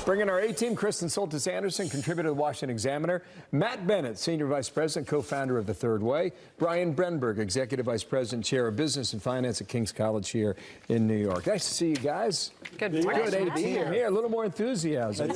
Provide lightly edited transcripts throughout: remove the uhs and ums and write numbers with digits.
Bringing our A-team, Kristen Soltis Anderson, contributor to the Washington Examiner. Matt Bennett, Senior Vice President, co-founder of The Third Way. Brian Brenberg, Executive Vice President, Chair of Business and Finance at King's College here in New York. Nice to see you guys. Good morning. Good A-team here. A little more enthusiasm.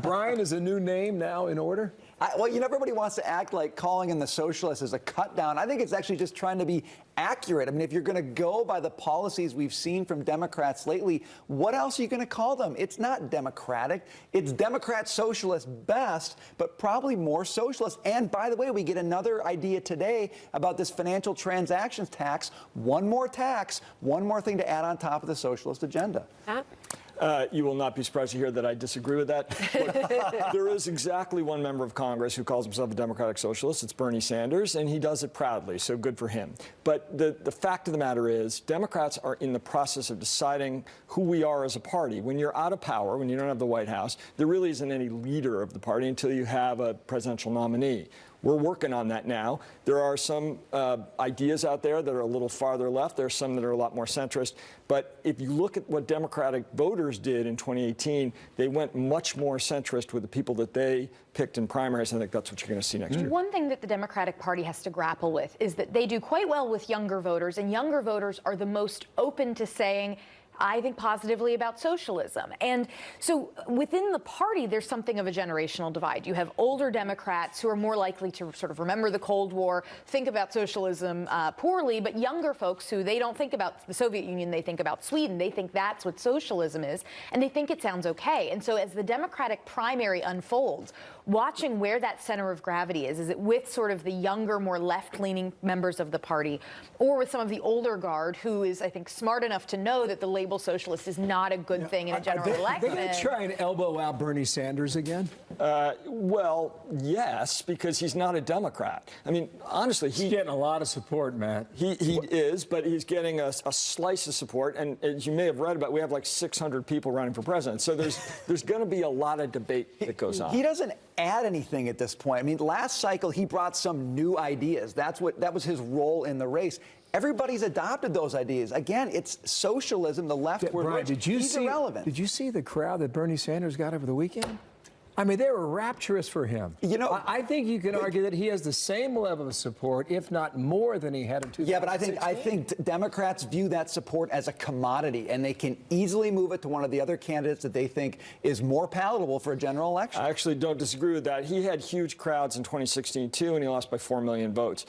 Brian, is a new name now in order? Well, you know, everybody wants to act like calling in the socialists as a cut down. I think it's actually just trying to be accurate. I mean, if you're going to go by the policies we've seen from Democrats lately, what else are you going to call them? It's not democratic. It's Democrat socialist best, but probably more socialist. And by the way, we get another idea today about this financial transactions tax. One more tax, one more thing to add on top of the socialist agenda. You will not be surprised to hear that I disagree with that. There is exactly one member of Congress who calls himself a Democratic Socialist. It's Bernie Sanders, and he does it proudly, so good for him. But the fact of the matter is, Democrats are in the process of deciding who we are as a party. When you're out of power, when you don't have the White House, there really isn't any leader of the party until you have a presidential nominee. We're working on that now. There are some ideas out there that are a little farther left. There are some that are a lot more centrist. But if you look at what Democratic voters did in 2018, they went much more centrist with the people that they picked in primaries. I think that's what you're going to see next year. One thing that the Democratic Party has to grapple with is that they do quite well with younger voters, and younger voters are the most open to saying, I think positively about socialism. And so within the party, there's something of a generational divide. You have older Democrats who are more likely to sort of remember the Cold War, think about socialism poorly, but younger folks who they don't think about the Soviet Union, they think about Sweden. They think that's what socialism is, and they think it sounds okay. And so as the Democratic primary unfolds, watching where that center of gravity is it with sort of the younger, more left-leaning members of the party, or with some of the older guard who is, I think, smart enough to know that the label socialist is not a good thing in a general election. They're going to try and elbow out Bernie Sanders again? Well, yes, because he's not a Democrat. I mean, honestly, he's getting a lot of support, Matt. He is, but he's getting a slice of support. And as you may have read about, we have like 600 people running for president. So there's going to be a lot of debate that goes on. He doesn't add anything at this point. I mean, last cycle he brought some new ideas. That was his role in the race. Everybody's adopted those ideas. Again, it's socialism. The left were Brian, he's irrelevant. Did you see the crowd that Bernie Sanders got over the weekend? I mean, they were rapturous for him. You know, I think you can argue that he has the same level of support, if not more, than he had in 2016. Yeah, but I think Democrats view that support as a commodity, and they can easily move it to one of the other candidates that they think is more palatable for a general election. I actually don't disagree with that. He had huge crowds in 2016, too, and he lost by 4 million votes.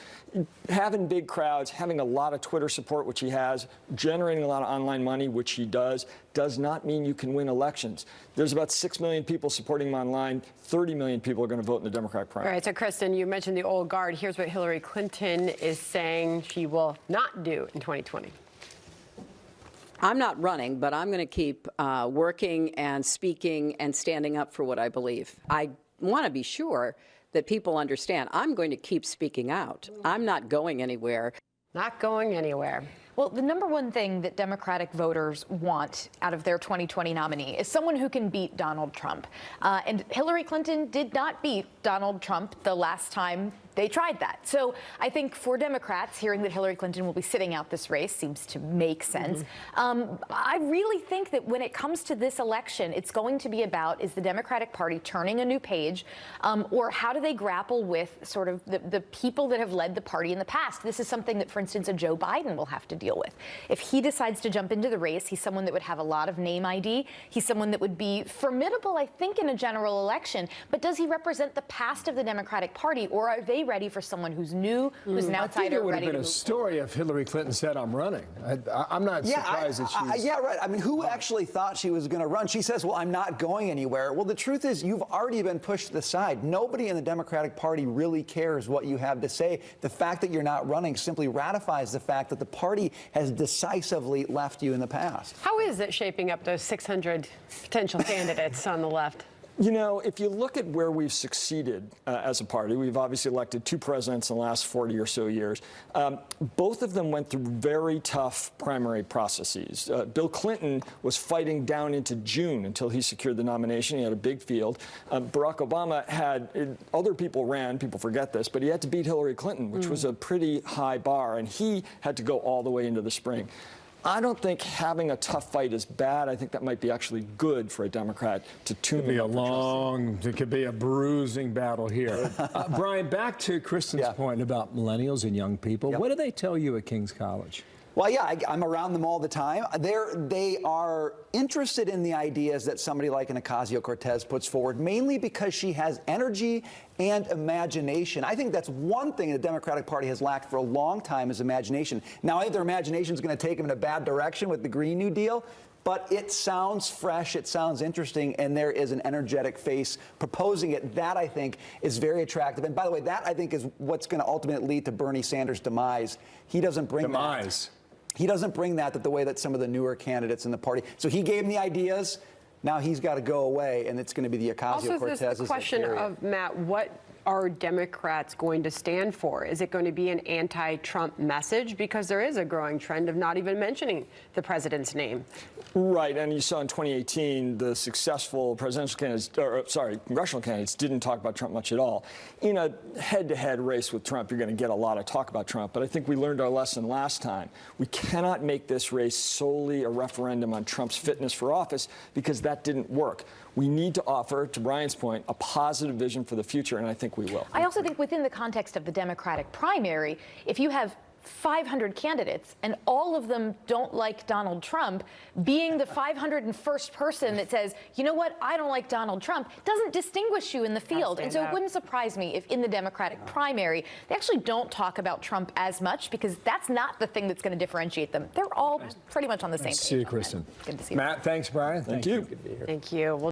Having big crowds, having a lot of Twitter support, which he has, generating a lot of online money, which he does not mean you can win elections. There's about 6 million people supporting him online. 30 million people are going to vote in the Democratic primary. All right, so Kristen, you mentioned the old guard. Here's what Hillary Clinton is saying she will not do in 2020. I'm not running, but I'm going to keep working and speaking and standing up for what I believe. I want to be sure that people understand I'm going to keep speaking out. I'm not going anywhere. Not going anywhere. Well, the number one thing that Democratic voters want out of their 2020 nominee is someone who can beat Donald Trump. And Hillary Clinton did not beat Donald Trump the last time they tried that. So I think for Democrats, hearing that Hillary Clinton will be sitting out this race seems to make sense. I really think that when it comes to this election, it's going to be about, is the Democratic Party turning a new page, or how do they grapple with sort of the people that have led the party in the past? This is something that, for instance, a Joe Biden will have to deal with. If he decides to jump into the race, he's someone that would have a lot of name ID. He's someone that would be formidable, I think, in a general election. But does he represent the past of the Democratic Party, or are they ready for someone who's new, who's an outsider, I think it would ready have been to a story if Hillary Clinton said, I'm running. I'm not surprised that she's... Yeah, right. I mean, who actually thought she was going to run? She says, well, I'm not going anywhere. Well, the truth is you've already been pushed to the side. Nobody in the Democratic Party really cares what you have to say. The fact that you're not running simply ratifies the fact that the party has decisively left you in the past. How is it shaping up those 600 potential candidates on the left? You know, if you look at where we've succeeded as a party, we've obviously elected 2 presidents in the last 40 or so years. Both of them went through very tough primary processes. Bill Clinton was fighting down into June until he secured the nomination. He had a big field. Barack Obama had, other people ran, people forget this, but he had to beat Hillary Clinton, which was a pretty high bar, and he had to go all the way into the spring. I don't think having a tough fight is bad. I think that might be actually good for a Democrat to tune them up. It could be a bruising battle here. Brian, back to Kristen's point about millennials and young people. What do they tell you at King's College? Well, yeah, I'm around them all the time. They are interested in the ideas that somebody like an Ocasio-Cortez puts forward, mainly because she has energy and imagination. I think that's one thing the Democratic Party has lacked for a long time is imagination. Now, I think their imagination is going to take them in a bad direction with the Green New Deal, but it sounds fresh, it sounds interesting, and there is an energetic face proposing it. That, I think, is very attractive. And by the way, that, I think, is what's going to ultimately lead to Bernie Sanders' demise. He doesn't bring that. He doesn't bring that the way that some of the newer candidates in the party. So he gave him the ideas. Now he's got to go away, and it's going to be the Ocasio-Cortez. Also, this question of, Matt, what are Democrats going to stand for? Is it going to be an anti-Trump message? Because there is a growing trend of not even mentioning the president's name. Right, and you saw in 2018 the successful presidential candidates, congressional candidates didn't talk about Trump much at all. In a head-to-head race with Trump, you're going to get a lot of talk about Trump, but I think we learned our lesson last time. We cannot make this race solely a referendum on Trump's fitness for office because that didn't work. We need to offer, to Brian's point, a positive vision for the future, and I think we will. I also think within the context of the Democratic primary, if you have 500 candidates and all of them don't like Donald Trump, being the 501st person that says, you know what, I don't like Donald Trump, doesn't distinguish you in the field. And so it wouldn't surprise me if in the Democratic primary, they actually don't talk about Trump as much because that's not the thing that's going to differentiate them. They're all pretty much on the same page. See you, Kristen. Good to see you. Matt, thanks, Brian. Thank you. Good to be here. Thank you.